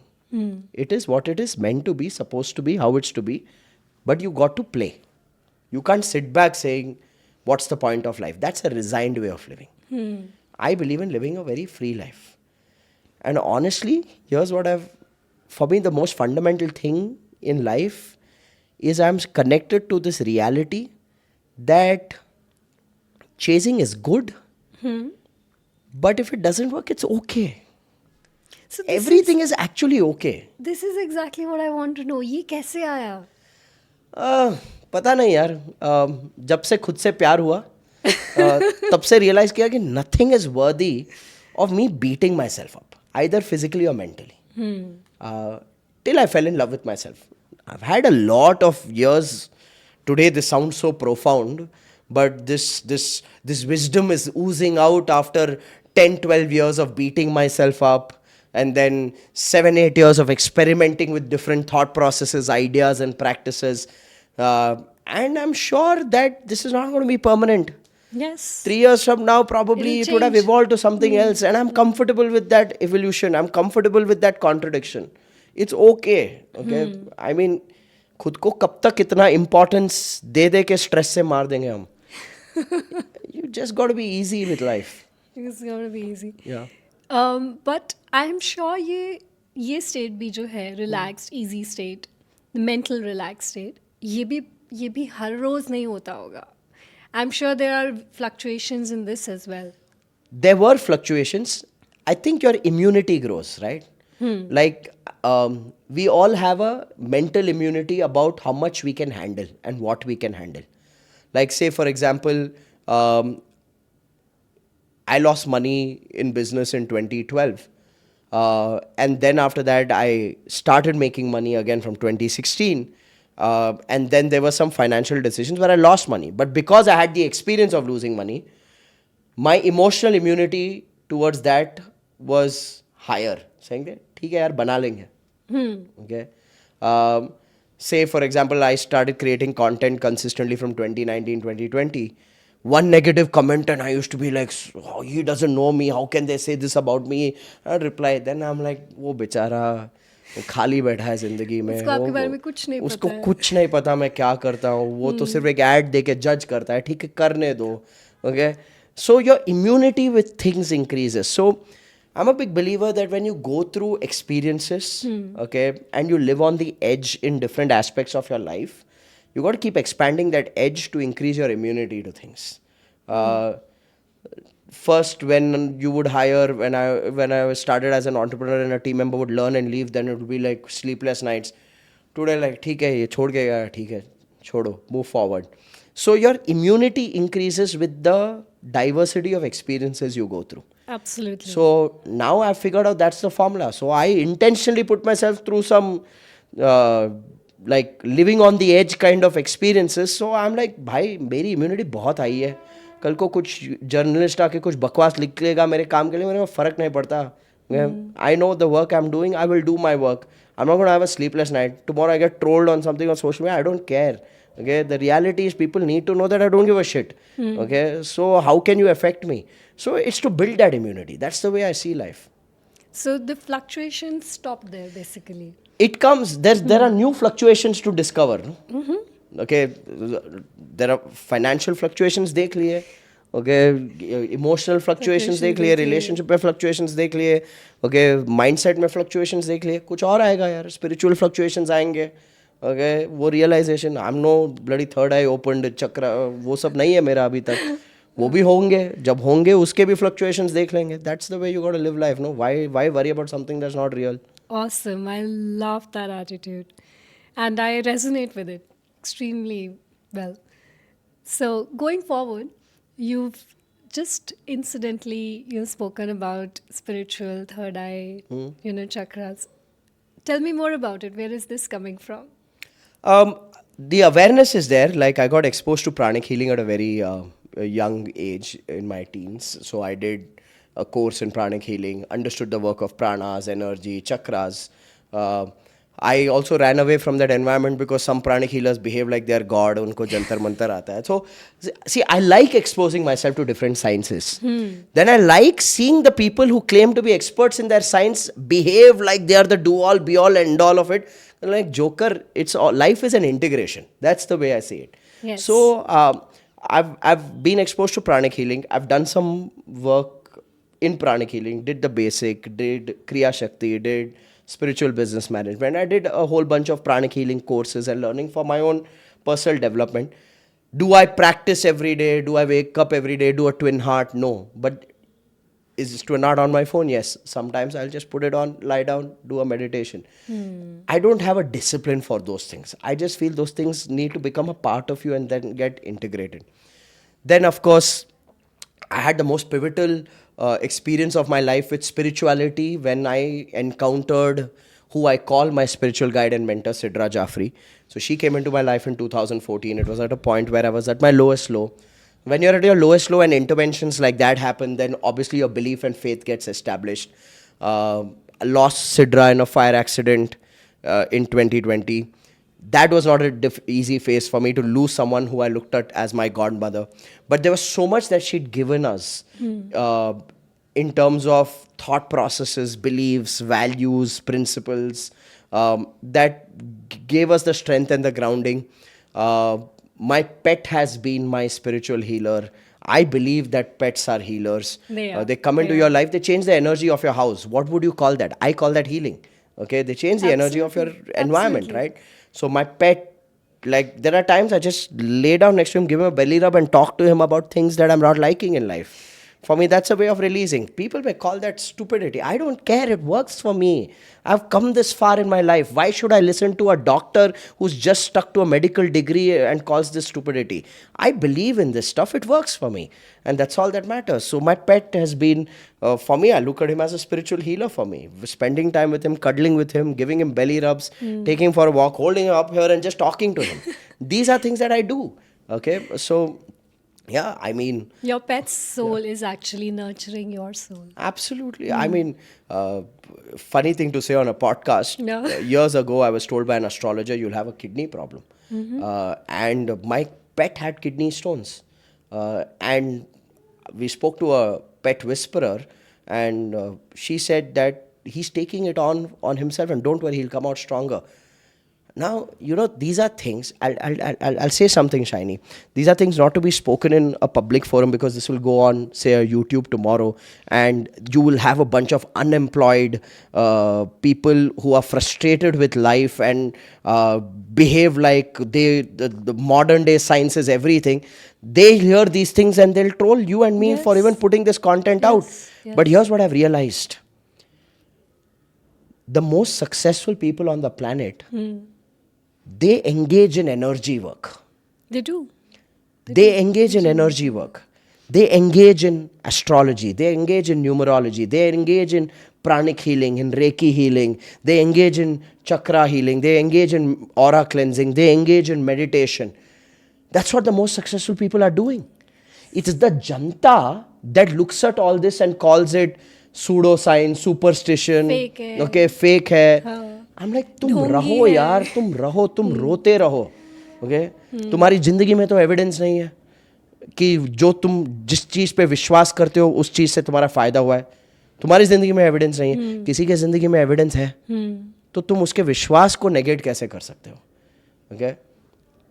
It is what it is meant to be, supposed to be, how it's to be. But you got to play. You can't sit back saying, what's the point of life? That's a resigned way of living. I believe in living a very free life. And honestly, here's what for me, the most fundamental thing in life is I'm connected to this reality that chasing is good. But if it doesn't work, it's okay. So this Everything is actually okay. This is exactly what I want to know. ये कैसे आया? पता नहीं यार. जब से खुद से प्यार हुआ तब से रियलाइज किया कि nothing is worthy of me beating myself up either physically or mentally till I fell in love with myself. I had a lot of years. Today this sounds so profound, but this wisdom is oozing out after 10-12 years of beating myself up, and then 7-8 years of experimenting with different thought processes, ideas and practices. And I'm sure that this is not going to be permanent. Yes. 3 years from now, probably It'll it would have change. evolved to something else. And I'm comfortable with that evolution. I'm comfortable with that contradiction. It's okay. Okay. I mean, खुद को कब तक इतना importance दे दे के stress से मार देंगे हम. You just got to be easy with life. It's gonna be easy. Yeah. But I'm sure ये state भी जो है relaxed, easy state, mental relaxed state, ये भी हर रोज नहीं होता होगा. I'm sure there are fluctuations in this as well. There were fluctuations. I think your immunity grows, right? Like we all have a mental immunity about how much we can handle and what we can handle. Like say for example, I lost money in business in 2012. And then after that, I started making money again from 2016. And then there were some financial decisions where I lost money. But because I had the experience of losing money, my emotional immunity towards that was higher. Saying that, ठीक है यार, बना लेंगे. Okay. Say for example, I started creating content consistently from 2019, 2020. One negative comment and I used to be like, oh, he doesn't know me, how can they say this about me? I'd reply, then I'm like, वो बेचारा खाली बैठा है जिंदगी में, उसको आपके बारे में कुछ नहीं उसको पता है. कुछ नहीं पता मैं क्या करता हूँ. वो तो सिर्फ एक ऐड दे के जज करता है. ठीक है, करने दो. Okay, so your immunity with things increases. So I'm a big believer that when you go through experiences, okay, and you live on the edge in different aspects of your life, you got to keep expanding that edge to increase your immunity to things. First, when you would hire, when I started as an entrepreneur and a team member would learn and leave, then it would be like sleepless nights. Today, like, ठीक है, ये छोड़ के गया, ठीक है, छोड़ो, move forward. So your immunity increases with the diversity of experiences you go through. Absolutely. So now I've figured out that's the formula. So I intentionally put myself through some like living on the edge kind of experiences. So I'm like, भाई मेरी immunity बहुत high है. कल को कुछ journalist आके कुछ बकवास लिख लेगा मेरे काम के लिए, मेरे को फर्क नहीं पड़ता. I know the work I'm doing, I will do my work. I'm not going to have a sleepless night. Tomorrow I get trolled on something on social media, I don't care. Okay, the reality is people need to know that I don't give a shit. Okay, so how can you affect me? So it's to build that immunity. That's the way I see life. So the fluctuations stop there basically. It comes, there are new fluctuations to discover. No? Okay, there are financial fluctuations देख लिए. Okay, emotional fluctuations देख लिए, relationship में fluctuations देख लिए. Okay, mindset में fluctuations देख लिए. कुछ और आएगा यार, spiritual fluctuations आएंगे. Okay, वो realization, I'm no bloody third eye opened चक्र, वो सब नहीं है मेरा अभी तक. वो भी होंगे, जब होंगे उसके भी fluctuations देख लेंगे. That's the way you got to live life, no? Why worry about something that's not real? Awesome. I love that attitude. And I resonate with it extremely well. So going forward, you've just incidentally spoken about spiritual third eye, chakras. Tell me more about it. Where is this coming from? Um, the awareness is there. Like I got exposed to pranic healing at a very a young age in my teens. So I did a course in pranic healing, understood the work of pranas, energy, chakras. Uh, I also ran away from that environment because some pranic healers behave like they're God. उनको जंतर मंतर आता है. So, see, I like exposing myself to different sciences. Then I like seeing the people who claim to be experts in their science behave like they are the do-all, be-all, end-all of it. Like Joker, it's all, life is an integration. That's the way I see it. Yes. So, I've been exposed to pranic healing. I've done some work in pranic healing, did the basic, did Kriya Shakti, did spiritual business management. I did a whole bunch of pranic healing courses and learning for my own personal development. Do I practice every day? Do I wake up every day? Do a twin heart? No. But is twin heart on my phone? Yes. Sometimes I'll just put it on, lie down, do a meditation. I don't have a discipline for those things. I just feel those things need to become a part of you and then get integrated. Then, of course, I had the most pivotal experience of my life with spirituality when I encountered who I call my spiritual guide and mentor, Sidra Jaffrey. So she came into my life in 2014. It was at a point where I was at my lowest low. When you're at your lowest low and interventions like that happen, then obviously your belief and faith gets established. I lost Sidra in a fire accident in 2020. That was not a easy phase for me to lose someone who I looked at as my godmother. But there was so much that she'd given us in terms of thought processes, beliefs, values, principles that gave us the strength and the grounding. My pet has been my spiritual healer. I believe that pets are healers. They are. They come into your life, they change the energy of your house. What would you call that? I call that healing. Okay, they change the energy of your environment, Absolutely. right? So my pet, like there are times I just lay down next to him, give him a belly rub and talk to him about things that I'm not liking in life. For me, that's a way of releasing. People may call that stupidity. I don't care. It works for me. I've come this far in my life. Why should I listen to a doctor who's just stuck to a medical degree and calls this stupidity? I believe in this stuff. It works for me. And that's all that matters. So my pet has been, for me, I look at him as a spiritual healer for me. Spending time with him, cuddling with him, giving him belly rubs, taking him for a walk, holding him up here and just talking to him. These are things that I do. Okay. So, yeah, I mean, Your pet's soul is actually nurturing your soul. absolutely. I mean, funny thing to say on a podcast. No. Years ago, I was told by an astrologer, you'll have a kidney problem. And my pet had kidney stones. And we spoke to a pet whisperer, and she said that he's taking it on himself, and don't worry, he'll come out stronger. Now, these are things, I'll say something, Shiny. These are things not to be spoken in a public forum because this will go on, say, a YouTube tomorrow, and you will have a bunch of unemployed people who are frustrated with life and behave like the modern day science is everything. They hear these things and they'll troll you and me for Yes. even putting this content out. Yes. But here's what I've realized. The most successful people on the planet, they engage in energy work. They do. They engage in energy work. They engage in astrology. They engage in numerology. They engage in pranic healing, in reiki healing. They engage in chakra healing. They engage in aura cleansing. They engage in meditation. That's what the most successful people are doing. It is the janta that looks at all this and calls it pseudoscience, superstition. Fake hai. Okay, fake hai. हाँ. I'm like, तुम ढोंगी रहो है. यार, तुम रहो, तुम रोते रहो. Okay? तुम्हारी जिंदगी में तो एविडेंस नहीं है कि जो तुम जिस चीज पे विश्वास करते हो उस चीज से तुम्हारा फायदा हुआ है. तुम्हारी जिंदगी में एविडेंस नहीं है, किसी के जिंदगी में एविडेंस है, तो तुम उसके विश्वास को नेगेट कैसे कर सकते हो? Okay?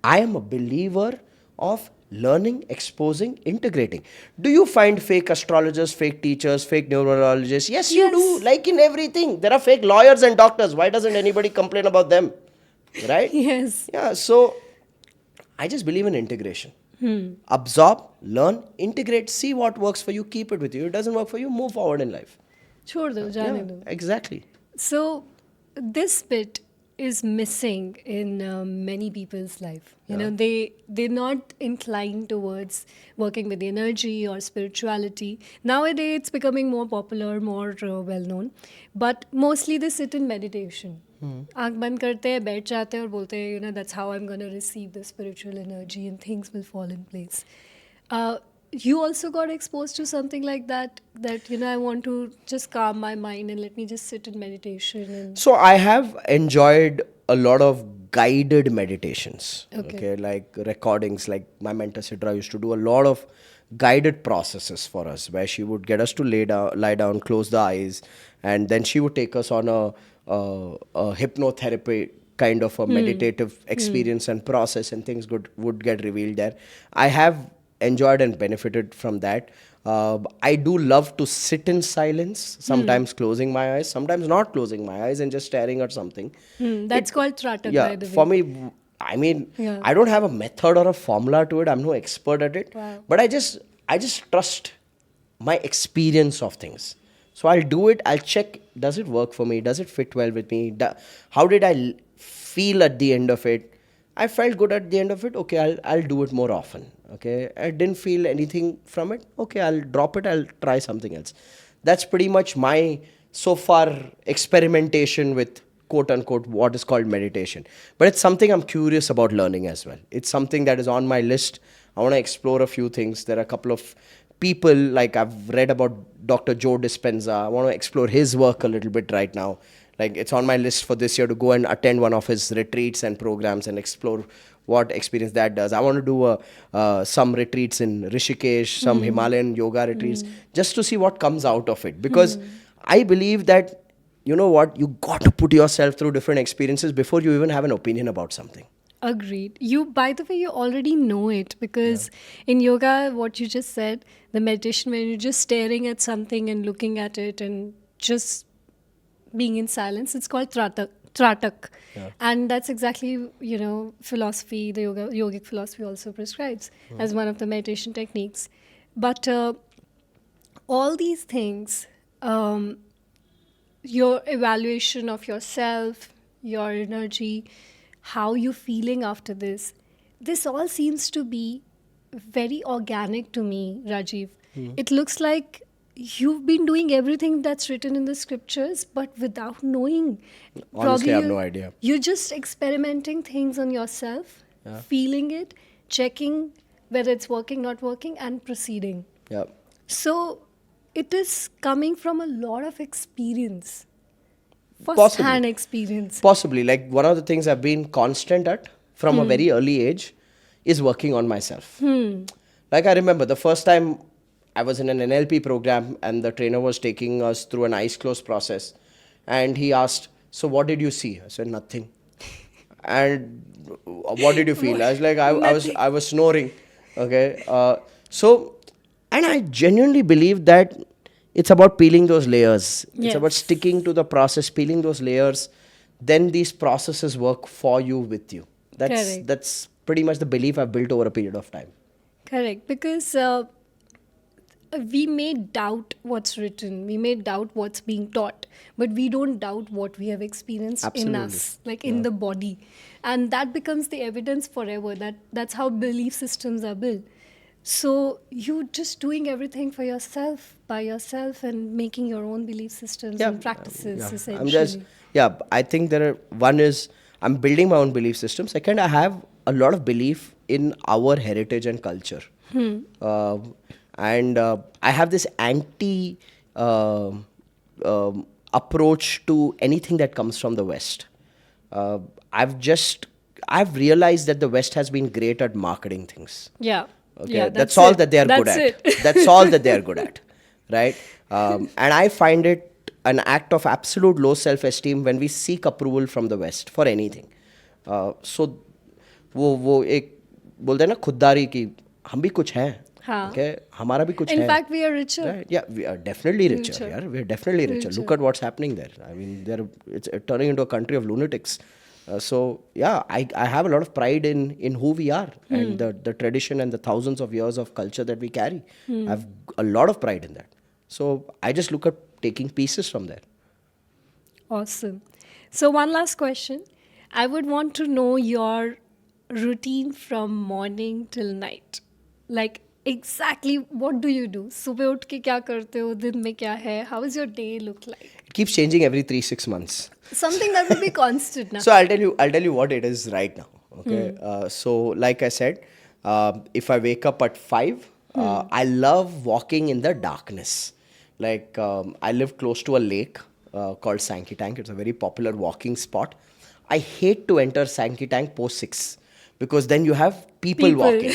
I am a believer of learning, exposing, integrating. Do you find fake astrologers, fake teachers, fake numerologists? Yes, you Yes. do. Like in everything. There are fake lawyers and doctors. Why doesn't anybody complain about them? Right? Yes. Yeah, so I just believe in integration. Absorb, learn, integrate, see what works for you, keep it with you. It doesn't work for you, move forward in life. छोड़ दो, जाने दो. Exactly. So, this bit is missing in many people's life. You know, they're not inclined towards working with the energy or spirituality. Nowadays, it's becoming more popular, more well known, but mostly they sit in meditation. आँख बंद करते हैं, बैठ जाते हैं और बोलते हैं, you know, that's how I'm going to receive the spiritual energy and things will fall in place. You also got exposed to something like that, you know, I want to just calm my mind and let me just sit in meditation. And So I have enjoyed a lot of guided meditations. Okay. Like recordings. Like my mentor Sidra used to do a lot of guided processes for us, where she would get us to lie down, close the eyes, and then she would take us on a hypnotherapy kind of a meditative experience and process, and things would get revealed there. I have enjoyed and benefited from that. I do love to sit in silence, sometimes closing my eyes, sometimes not closing my eyes and just staring at something. That's called Tratak, Yeah, by the way. for me, I mean, Yeah. I don't have a method or a formula to it. I'm no expert at it. Wow. But I just trust my experience of things. So I'll do it. I'll check, does it work for me? Does it fit well with me? How did I feel at the end of it? I felt good at the end of it. Okay, I'll do it more often. Okay, I didn't feel anything from it. Okay, I'll drop it. I'll try something else. That's pretty much my so far experimentation with quote unquote what is called meditation. But it's something I'm curious about learning as well. It's something that is on my list. I want to explore a few things. There are a couple of people, like I've read about Dr. Joe Dispenza. I want to explore his work a little bit right now. Like it's on my list for this year to go and attend one of his retreats and programs and explore what experience that does. I want to do some retreats in Rishikesh, some Himalayan yoga retreats, just to see what comes out of it. Because I believe that, you know what, you got to put yourself through different experiences before you even have an opinion about something. Agreed. By the way, you already know it because in yoga, what you just said, the meditation, when you're just staring at something and looking at it and just being in silence, it's called Tratak. And that's exactly, you know, philosophy, the yogic philosophy also prescribes as one of the meditation techniques. But all these things, your evaluation of yourself, your energy, how you're feeling after this all seems to be very organic to me, Rajiv. It looks like you've been doing everything that's written in the scriptures, but without knowing. Honestly, I have you- no idea. You're just experimenting things on yourself, feeling it, checking whether it's working, not working, and proceeding. Yeah. So it is coming from a lot of experience, Possibly. first-hand experience. Possibly. Like one of the things I've been constant at from a very early age is working on myself. Like I remember the first time I was in an NLP program and the trainer was taking us through an eyes closed process, and he asked, "So what did you see?" I said, "Nothing." And what did you feel? I was like, I was snoring. Okay. And I genuinely believe that it's about peeling those layers. It's about Yes. sticking to the process, peeling those layers. Then these processes work for you, with you. Correct. That's pretty much the belief I've built over a period of time. Correct, because we may doubt what's written, we may doubt what's being taught, but we don't doubt what we have experienced in Absolutely. us, like in the body, and that becomes the evidence forever. That's how belief systems are built. So you're just doing everything for yourself, by yourself, and making your own belief systems and practices. Essentially, I think one is I'm building my own belief system. Second, I have a lot of belief in our heritage and culture. And I have this anti approach to anything that comes from the West. I've realized that the West has been great at marketing things. yeah. Okay, Yeah, that's all that they are good That's at. it. That's all that they are good at, right? And I find it an act of absolute low self-esteem when we seek approval from the West for anything. So वो एक बोलते हैं ना खुददारी की हम भी कुछ हैं, हाँ. okay? हमारा भी कुछ In है. fact, we are richer. Right? Yeah, we are definitely richer. Richer. Yeah, we are definitely richer. Look at what's happening there. I mean, it's turning into a country of lunatics. So yeah, I have a lot of pride in who we are and the tradition and the thousands of years of culture that we carry. I have a lot of pride in that. So I just look at taking pieces from there. Awesome. So one last question. I would want to know your routine from morning till night. Like exactly what do you do? सुबह उठ के क्या करते हो? दिन में क्या है? How does your day look like? It keeps changing every 3-6 months. Something that will be constant now. So I'll tell you what it is right now. Okay. So like I said, if I wake up at 5, I love walking in the darkness. Like I live close to a lake called Sankey Tank. It's a very popular walking spot. I hate to enter Sankey Tank post 6 because then you have people walking.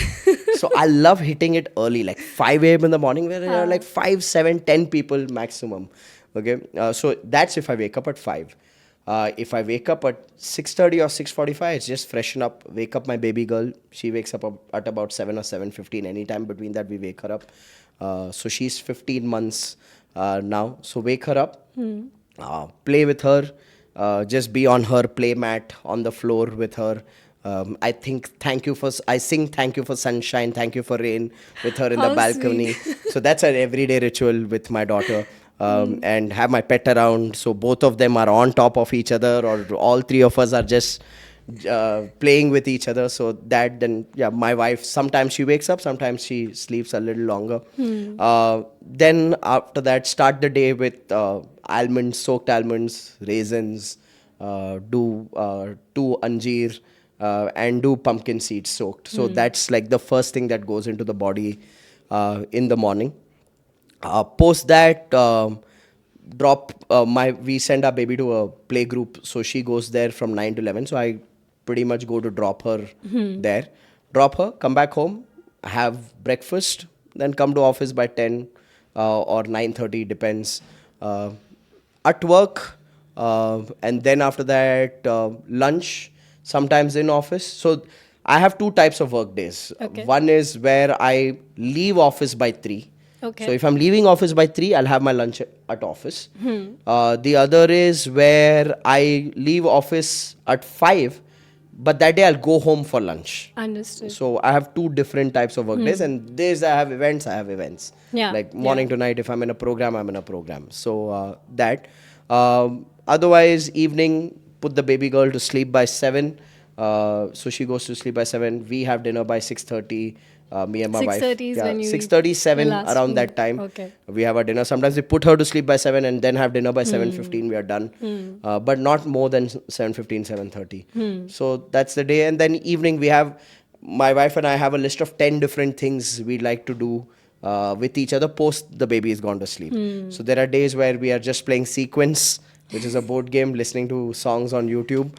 So I love hitting it early, like 5 a.m. in the morning, where there are like 5, 7, 10 people maximum. Okay, so that's if I wake up at 5. If I wake up at 6:30 or 6:45, it's just freshen up, wake up my baby girl. She wakes up at about 7 or 7:15. Anytime between that, we wake her up. So she's 15 months now. So wake her up, play with her, just be on her play mat on the floor with her. I sing thank you for sunshine, thank you for rain with her in the How balcony. sweet. So that's an everyday ritual with my daughter. And have my pet around. So both of them are on top of each other, or all three of us are just playing with each other. So that then, yeah, my wife, sometimes she wakes up, sometimes she sleeps a little longer. Then after that, start the day with almonds, soaked almonds, raisins, do 2 anjeer, and do pumpkin seeds soaked. So that's like the first thing that goes into the body in the morning. Post that, we send our baby to a play group, so she goes there from 9 to 11. So I pretty much go to drop her there, drop her, come back home, have breakfast, then come to office by 10 or 9:30, depends. At work, and then after that, lunch, sometimes in office. So I have two types of work days. Okay. One is where I leave office by 3. Okay. So if I'm leaving office by 3, I'll have my lunch at office. The other is where I leave office at 5, but that day I'll go home for lunch. Understood. So I have two different types of work days, and days I have events, I have events. Yeah, Like morning yeah. to night, if I'm in a program, I'm in a program. So that. Otherwise, evening, put the baby girl to sleep by 7. So she goes to sleep by 7. We have dinner by 6:30. Me and my wife. 6:30 is when you eat 6:37, the last around meal. that time. Okay. We have our dinner. Sometimes we put her to sleep by 7 and then have dinner by 7:15. We are done. But not more than 7:15, 7:30. So that's the day. And then evening, my wife and I have a list of 10 different things we like to do with each other post the baby is gone to sleep. So there are days where we are just playing Sequence, which is a board game, listening to songs on YouTube.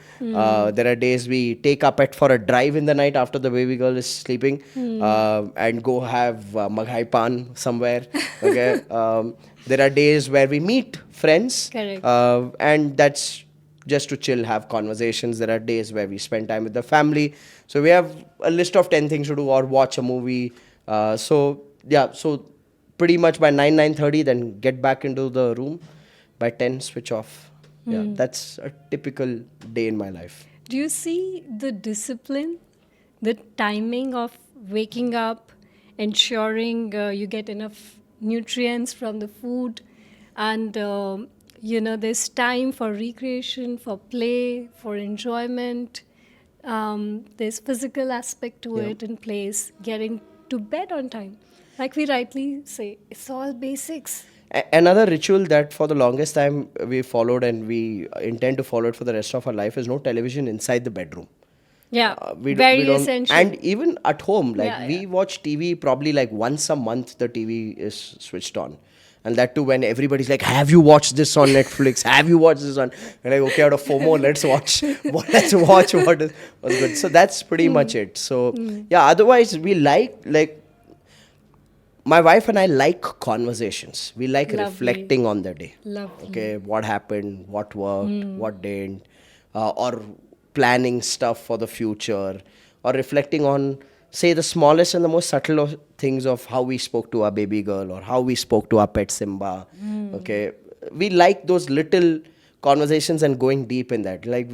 There are days we take our pet for a drive in the night after the baby girl is sleeping, and go have Maghai Pan somewhere. Okay. There are days where we meet friends, Correct. and that's just to chill, have conversations. There are days where we spend time with the family. So we have a list of 10 things to do, or watch a movie. So pretty much by 9:30, then get back into the room. By 10, switch off. Yeah, that's a typical day in my life. Do you see the discipline, the timing of waking up, ensuring you get enough nutrients from the food, and there's time for recreation, for play, for enjoyment. There's physical aspect to it in place, getting to bed on time. Like we rightly say, it's all basics. Another ritual that for the longest time we followed, and we intend to follow it for the rest of our life, is no television inside the bedroom. Yeah, We very don't, essential. and even at home, like Yeah, we yeah. watch TV probably like once a month. The TV is switched on, and that too when everybody's like, "Have you watched this on Netflix? Have you watched this on?" And like, okay, out of FOMO, let's watch. Let's watch what was good. So that's pretty much it. So yeah, otherwise we like. My wife and I like conversations. We like Lovely. reflecting on the day. Lovely. Okay, what happened, what worked, what didn't, or planning stuff for the future, or reflecting on, say, the smallest and the most subtle of things of how we spoke to our baby girl, or how we spoke to our pet Simba. Okay, we like those little conversations and going deep in that. Like,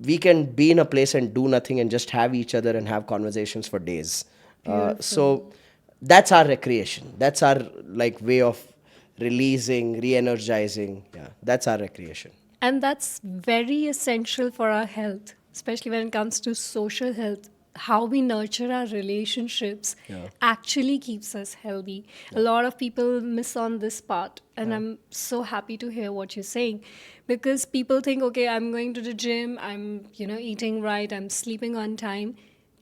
we can be in a place and do nothing and just have each other and have conversations for days. So that's our recreation. That's our like way of releasing, re-energizing. Yeah, that's our recreation. And that's very essential for our health, especially when it comes to social health. How we nurture our relationships Yeah. actually keeps us healthy. A lot of people miss on this part, and I'm so happy to hear what you're saying, because people think, okay, I'm going to the gym, I'm eating right, I'm sleeping on time.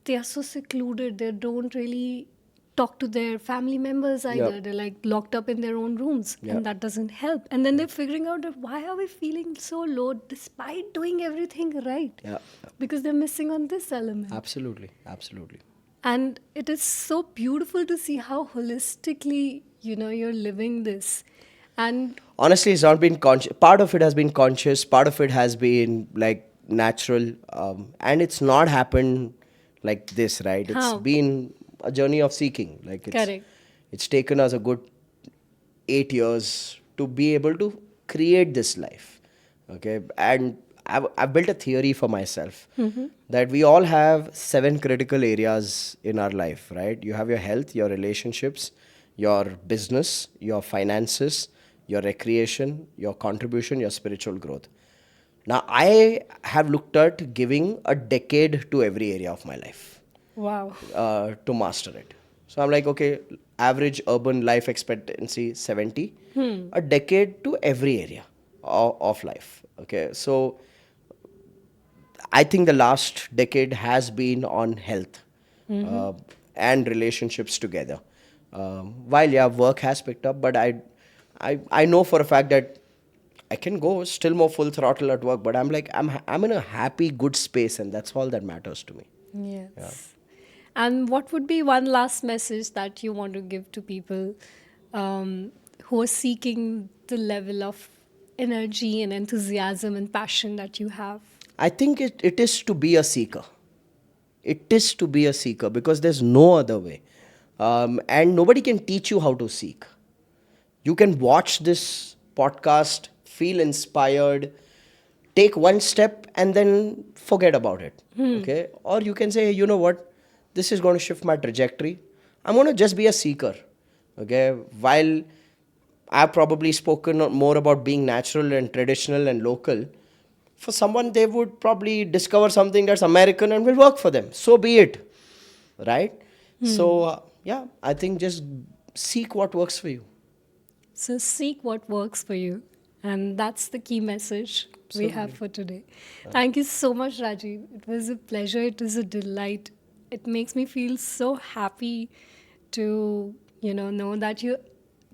They are so secluded. They don't really talk to their family members either. Yep. They're like locked up in their own rooms, Yeah. and that doesn't help. And then they're figuring out that why are we feeling so low despite doing everything right? Yeah. Because they're missing on this element. Absolutely. Absolutely. And it is so beautiful to see how holistically, you're living this. And Honestly, it's not been conscious. Part of it has been conscious, part of it has been like natural, and it's not happened like this, right? It's how? been a journey of seeking. Like Correct. it's taken us a good 8 years to be able to create this life. Okay, and I've built a theory for myself that we all have 7 critical areas in our life, right? You have your health, your relationships, your business, your finances, your recreation, your contribution, your spiritual growth. Now, I have looked at giving a decade to every area of my life Wow. to master it. So I'm like, okay, average urban life expectancy 70, a decade to every area of life. Okay, so I think the last decade has been on health and relationships together. While yeah, work has picked up, but I know for a fact that I can go still more full throttle at work, but I'm like I'm in a happy, good space, and that's all that matters to me. Yes. And what would be one last message that you want to give to people who are seeking the level of energy and enthusiasm and passion that you have? I think it is to be a seeker. It is to be a seeker because there's no other way. And nobody can teach you how to seek. You can watch this podcast, feel inspired, take one step, and then forget about it. Okay? Or you can say, you know what? This is going to shift my trajectory. I'm going to just be a seeker. Okay? While I've probably spoken more about being natural and traditional and local, for someone, they would probably discover something that's American and will work for them. So be it. Right? So, yeah, I think just seek what works for you. So seek what works for you. And that's the key message we have for today. Thank you so much, Rajiv. It was a pleasure. It was a delight. It makes me feel so happy to, know that you're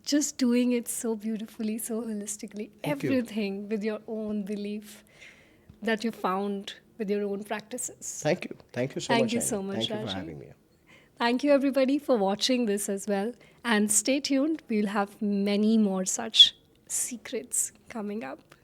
just doing it so beautifully, so holistically. Thank you. Everything with your own belief that you found with your own practices. Thank you. Thank you so Thank much. you Shynee. so much, Thank you for Rajiv. having me. Thank you, everybody, for watching this as well. And stay tuned. We'll have many more such secrets coming up.